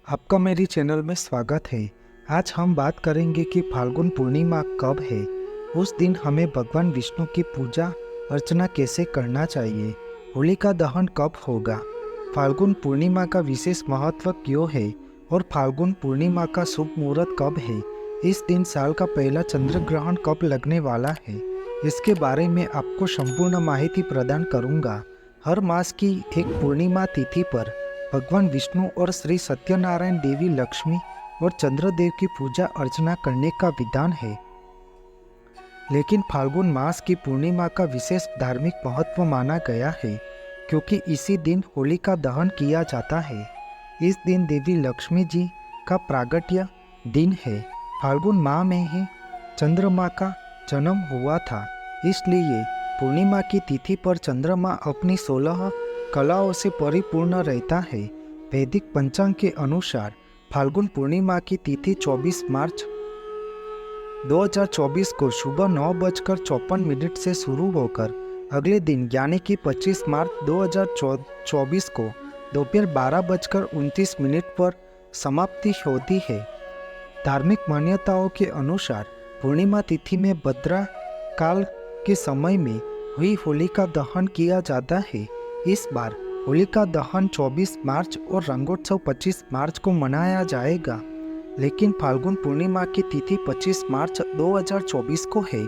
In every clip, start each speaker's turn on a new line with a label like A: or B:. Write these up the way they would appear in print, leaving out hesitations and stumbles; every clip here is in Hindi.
A: आपका मेरी चैनल में स्वागत है। आज हम बात करेंगे कि फाल्गुन पूर्णिमा कब है। उस दिन हमें भगवान विष्णु की पूजा अर्चना कैसे करना चाहिए। होलिका दहन कब होगा। फाल्गुन पूर्णिमा का विशेष महत्व क्यों है और फाल्गुन पूर्णिमा का शुभ मुहूर्त कब है। इस दिन साल का पहला चंद्र ग्रहण कब लगने वाला है, इसके बारे में आपको संपूर्ण माहिती प्रदान करूंगा। हर मास की एक पूर्णिमा तिथि पर भगवान विष्णु और श्री सत्यनारायण देवी लक्ष्मी और चंद्रदेव की पूजा अर्चना करने का विधान है। लेकिन फाल्गुन मास की पूर्णिमा का विशेष धार्मिक महत्व माना गया है, क्योंकि इसी दिन होलिका दहन किया जाता है। इस दिन देवी लक्ष्मी जी का प्रागट्य दिन है। फाल्गुन माह में ही चंद्रमा का जन्म हुआ था, इसलिए पूर्णिमा की तिथि पर चंद्रमा अपनी 16 कलाओं से परिपूर्ण रहता है। वैदिक पंचांग के अनुसार फाल्गुन पूर्णिमा की तिथि 24 मार्च 2024 को सुबह 9:54 से शुरू होकर अगले दिन यानी कि 25 मार्च 2024 को दोपहर 12:29 पर समाप्ति होती है। धार्मिक मान्यताओं के अनुसार पूर्णिमा तिथि में भद्रा काल के समय में हुई होलिका दहन किया जाता है। इस बार होलिका दहन 24 मार्च और रंगोत्सव 25 मार्च को मनाया जाएगा, लेकिन फाल्गुन पूर्णिमा की तिथि 25 मार्च 2024 को है।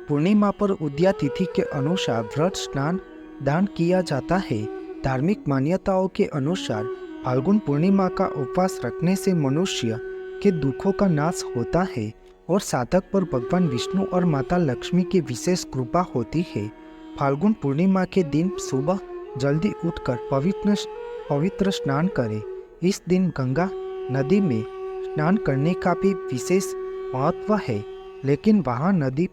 A: पूर्णिमा पर उदया तिथि के अनुसार व्रत स्नान दान किया जाता है। धार्मिक मान्यताओं के अनुसार फाल्गुन पूर्णिमा का उपवास रखने से मनुष्य के दुखों का नाश होता है और साधक पर भगवान विष्णु और माता लक्ष्मी की विशेष कृपा होती है। फाल्गुन पूर्णिमा के दिन सुबह जल्दी उठकर पवित्र स्नान करें। इस दिन गंगा नदी में स्नान करने का भी विशेष महत्व है, लेकिन वहाँ नदी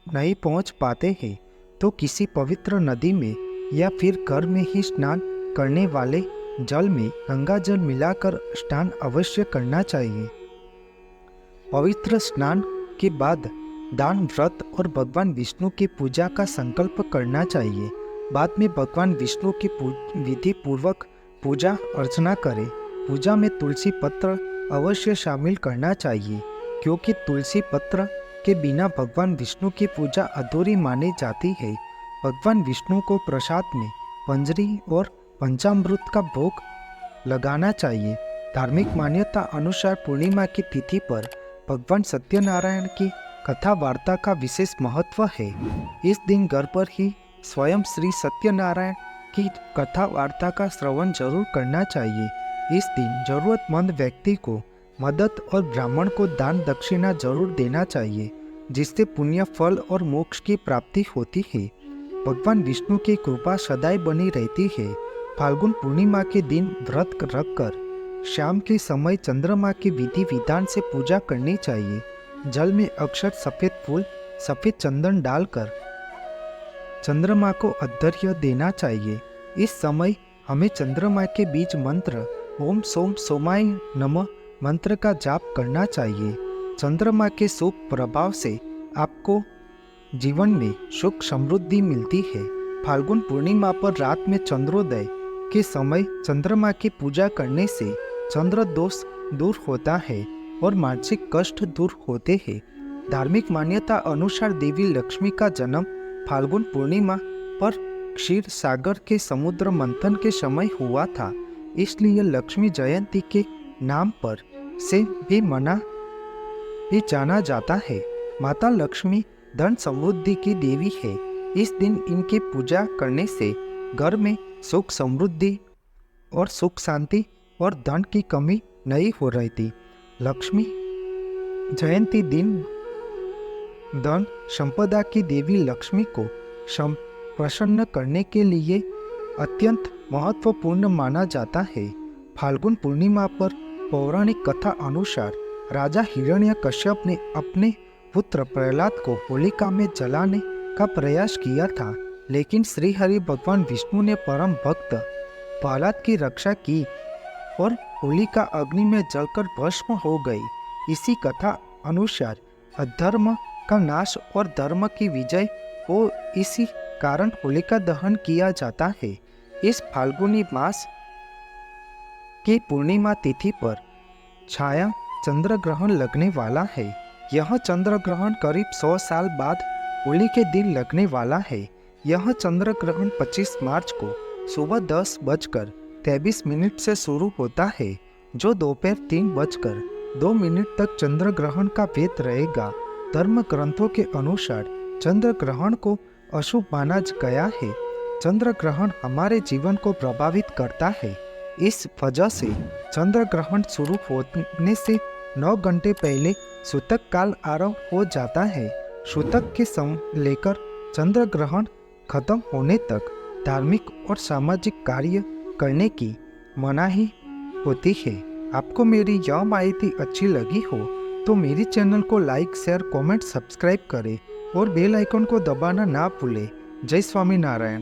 A: नहीं पहुँच पाते हैं तो किसी पवित्र नदी में या फिर घर में ही स्नान करने वाले जल में गंगा जल मिलाकर स्नान अवश्य करना चाहिए। पवित्र स्नान के बाद दान, व्रत और भगवान विष्णु की पूजा का संकल्प करना चाहिए। बाद में भगवान विष्णु की विधि पूर्वक पूजा अर्चना करें। पूजा में तुलसी पत्र अवश्य शामिल करना चाहिए, क्योंकि तुलसी पत्र के बिना भगवान विष्णु की पूजा अधूरी मानी जाती है। भगवान विष्णु को प्रसाद में पंजरी और पंचामृत का भोग लगाना चाहिए। धार्मिक मान्यता अनुसार पूर्णिमा की तिथि पर भगवान सत्यनारायण की कथा वार्ता का विशेष महत्व है। इस दिन घर पर ही स्वयं श्री सत्यनारायण की कथा वार्ता का श्रवण जरूर करना चाहिए। इस दिन जरूरतमंद व्यक्ति को मदद और ब्राह्मण को दान दक्षिणा जरूर देना चाहिए, जिससे पुण्य, फल और मोक्ष की प्राप्ति होती है। भगवान विष्णु की कृपा सदैव बनी रहती है। फाल्गुन पूर्णिमा के दिन व्रत रखकर शाम के समय चंद्रमा की विधि विधान से पूजा करनी चाहिए। जल में अक्षत सफेद फूल, सफेद चंदन डालकर चंद्रमा को अर्घ्य देना चाहिए। इस समय हमें चंद्रमा के बीज मंत्र ओम सोम सोमाय नमः मंत्र का जाप करना चाहिए। चंद्रमा के शुभ प्रभाव से आपको जीवन में सुख समृद्धि मिलती है। फाल्गुन पूर्णिमा पर रात में चंद्रोदय के समय चंद्रमा की पूजा करने से चंद्र दोष दूर होता है और मानसिक कष्ट दूर होते हैं। धार्मिक मान्यता अनुसार देवी लक्ष्मी का जन्म फाल्गुन पूर्णिमा पर क्षीर सागर के समुद्र मंथन के समय हुआ था, इसलिए लक्ष्मी जयंती के नाम पर से भी जाना जाता है। माता लक्ष्मी धन समृद्धि की देवी है। इस दिन इनकी पूजा करने से घर में सुख समृद्धि और सुख शांति और धन की कमी नहीं हो रही थी। लक्ष्मी जयंती दिन धन संपदा की देवी लक्ष्मी को प्रसन्न करने के लिए अत्यंत महत्वपूर्ण माना जाता है। फाल्गुन पूर्णिमा पर पौराणिक कथा अनुसार राजा हिरण्यकश्यप ने अपने पुत्र प्रहलाद को होलिका में जलाने का प्रयास किया था, लेकिन श्री हरि भगवान विष्णु ने परम भक्त प्रहलाद की रक्षा की और होलिका अग्नि में जलकर भस्म हो गई। इसी कथा अनुसार अधर्म का नाश और धर्म की विजय हो, इसी कारण होलिका दहन किया जाता है। इस फाल्गुनी मास कि पूर्णिमा तिथि पर छाया चंद्र ग्रहण लगने वाला है। यह चंद्र ग्रहण करीब 100 साल बाद होली के दिन लगने वाला है। यह चंद्र ग्रहण 25 मार्च को सुबह 10:23 से शुरू होता है, जो दोपहर 3:02 तक चंद्र ग्रहण का वेद रहेगा। धर्म ग्रंथों के अनुसार चंद्र ग्रहण को अशुभ माना गया है। चंद्र ग्रहण हमारे जीवन को प्रभावित करता है। इस वजह से चंद्र ग्रहण शुरू होने से 9 घंटे पहले सूतक काल आरंभ हो जाता है। सूतक के समय लेकर चंद्र ग्रहण खत्म होने तक धार्मिक और सामाजिक कार्य करने की मनाही होती है। आपको मेरी यह माहिती अच्छी लगी हो तो मेरी चैनल को लाइक, शेयर, कमेंट, सब्सक्राइब करें और बेल आइकन को दबाना ना भूलें। जय स्वामीनारायण।